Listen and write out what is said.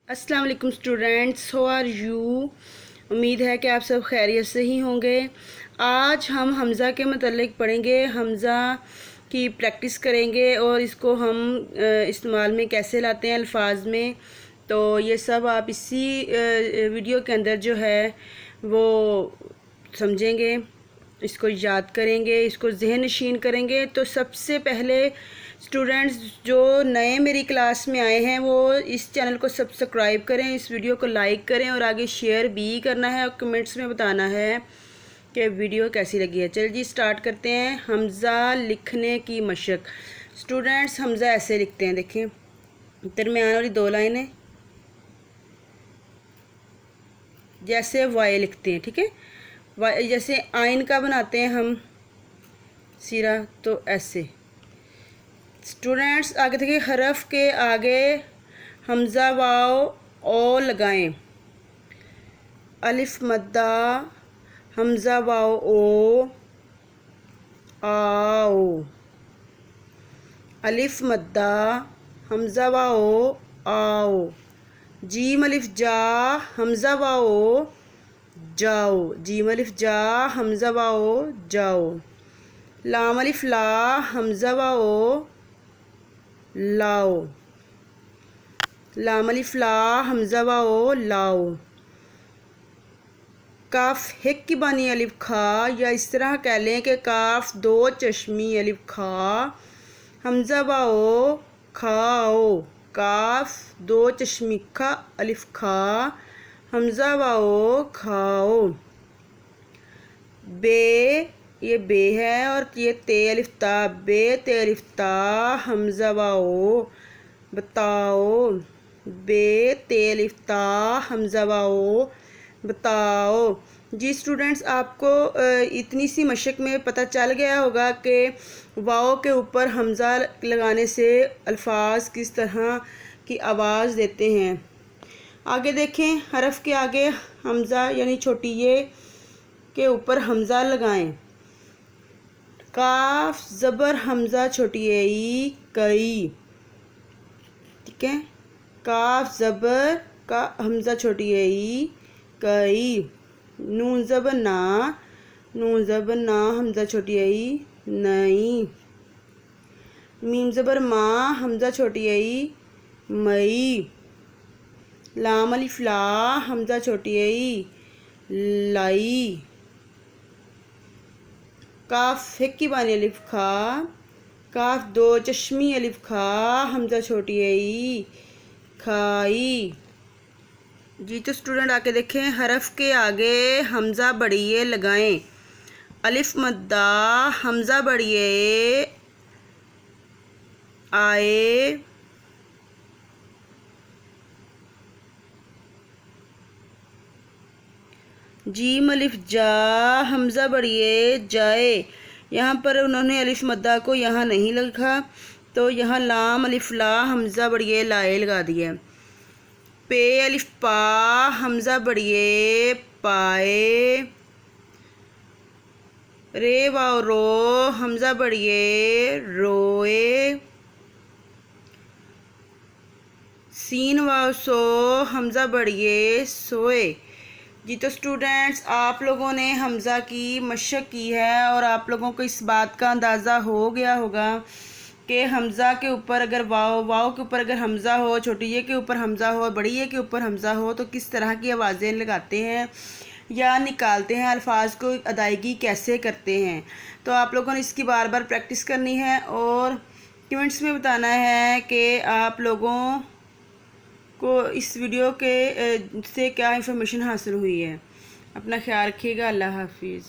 अस्सलाम वालेकुम students, how are you. उम्मीद है कि आप सब खैरियत से ही होंगे। आज हम हमज़ा के मतलब पढ़ेंगे, हमज़ा की प्रैक्टिस करेंगे और इसको हम इस्तेमाल में कैसे लाते हैं अल्फाज में। तो ये सब आप इसी वीडियो के अंदर जो है वो समझेंगे, इसको याद करेंगे, इसको जहन नशीन करेंगे। तो सबसे पहले स्टूडेंट्स जो नए मेरी क्लास में आए हैं वो इस चैनल को सब्सक्राइब करें, इस वीडियो को लाइक करें और आगे शेयर भी करना है और कमेंट्स में बताना है कि वीडियो कैसी लगी है। चलिए जी स्टार्ट करते हैं। हमज़ा लिखने की मशक। स्टूडेंट्स हमज़ा ऐसे लिखते हैं, देखिए दरमियान वाली दो लाइनें जैसे वाई लिखते हैं, ठीक है। वाई जैसे आइन का बनाते हैं हम सिरा, तो ऐसे। स्टूडेंट्स आगे देखिए, हरफ के आगे हमज़ा वाव ओ लगाएं। अलिफ मद्दा हमज़ा वाव ओ आओ। अलिफ मद्दा हमज़ा वाव ओ आओ। जीम अलिफ जा हमज़ा वाव ओ जाओ। जीम अलिफ जा हमज़ा वाव ओ जाओ। लाम अलिफ ला हमज़ा वाव ओ लाओ। लाम अलिफ ला हमज़ा वाओ लाओ। काफ हिक की बानी अलिफ खा, या इस तरह कह लें कि काफ दो चश्मी अलिफ खा हमज़ा वाओ खाओ। काफ दो चश्मी खा अलिफ खा हमज़ा वाओ खाओ। बे ये बे है और ये ते अलिफ ता, बे ते अलिफ ता हमज़ा वाओ बताओ। बे ते अलिफ ता हमज़ा वाओ बताओ। जी स्टूडेंट्स, आपको इतनी सी मशक में पता चल गया होगा कि वाओ के ऊपर हमज़ा लगाने से अल्फाज किस तरह की आवाज़ देते हैं। आगे देखें, हरफ के आगे हमज़ा यानी छोटी ये के ऊपर हमज़ा लगाएं। काफ ज़बर हमज़ा छोटी ई कई, ठीक है। काफ ज़बर का हमज़ा छोटी ई कई। नून ज़बर ना, नून ज़बर ना हमज़ा छोटी ई नई। मीम ज़बर माँ हमज़ा छोटी ई मई। लाम अलिफ ला हमज़ा छोटी ई लाई। काफ हिक की बानी अलिफ खा, काफ दो चश्मी अलिफ खा हमज़ा छोटी ई खाई। जी तो स्टूडेंट आके देखें, हरफ के आगे हमज़ा बड़िए लगाएं। अलिफ मद्दा हमज़ा बड़िए आए। जीम अलिफ जा हमज़ा बड़िए जाए। यहाँ पर उन्होंने अलिफ मद्दा को यहाँ नहीं लिखा, तो यहाँ लाम अलिफ ला हमज़ा बड़िए लाए लगा दिया। पे अलिफ पा हमज़ा बड़िए पाए। रे वाव रो हमज़ा बड़िए रोए। सीन वाव सो हमज़ा बड़िए सोए। जी तो स्टूडेंट्स, आप लोगों ने हमज़ा की मशक की है और आप लोगों को इस बात का अंदाज़ा हो गया होगा कि हमज़ा के ऊपर अगर वाव, वाव के ऊपर अगर हमज़ा हो, छोटी ये के ऊपर हमज़ा हो, बड़ी ये के ऊपर हमज़ा हो, तो किस तरह की आवाज़ें लगाते हैं या निकालते हैं, अल्फाज को अदायगी कैसे करते हैं। तो आप लोगों ने इसकी बार बार प्रैक्टिस करनी है और कमेंट्स में बताना है कि आप लोगों को इस वीडियो के से क्या इंफॉर्मेशन हासिल हुई है। अपना ख्याल रखिएगा। अल्लाह हाफिज़।